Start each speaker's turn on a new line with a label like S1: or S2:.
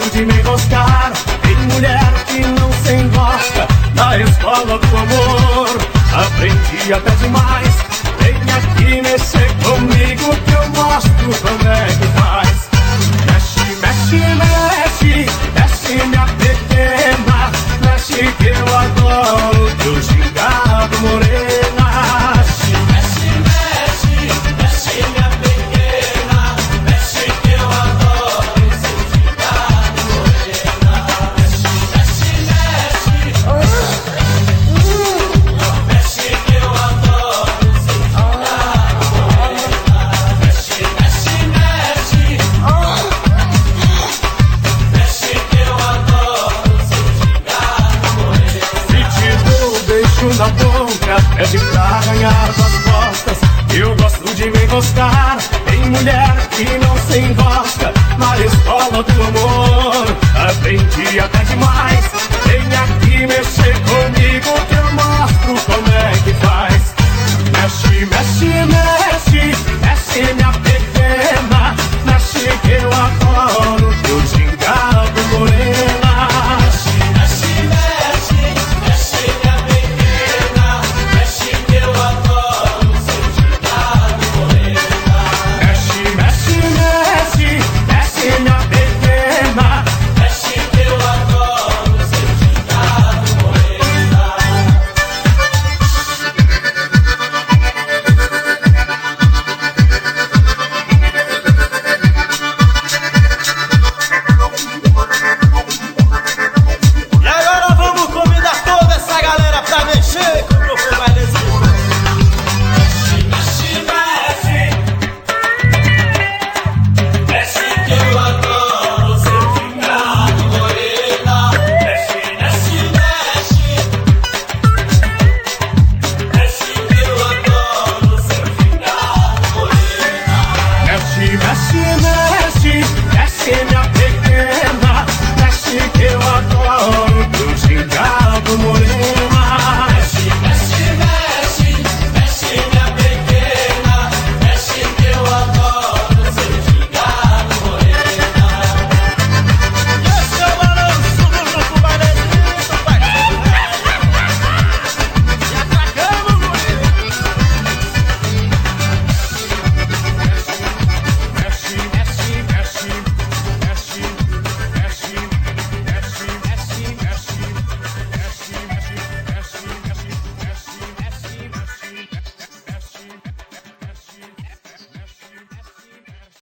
S1: gosto de me enroscar em mulher que não se enrosca. Na escola do amor aprendi até demais. Vem aqui mexer comigo que eu mostro como é que faz. Mexe, mexe, mexe, mexe minha pequena. Mexe que eu adoro teu gingado morena. Mexe, mexe, mexe minha pequena. Mexe que eu adoro teu gingado morena. Mexe, mexe, mexe. Mexe que eu adoro teu gingado morena. Mexe, mexe, mexe. Mexe que eu adoro teu gingado morena. Se te dou beijo na boca, pede pra ganhar das costas. Eu gosto de me enroscar em mulher que não se enrosca. Na escola do amor aprendi até demais.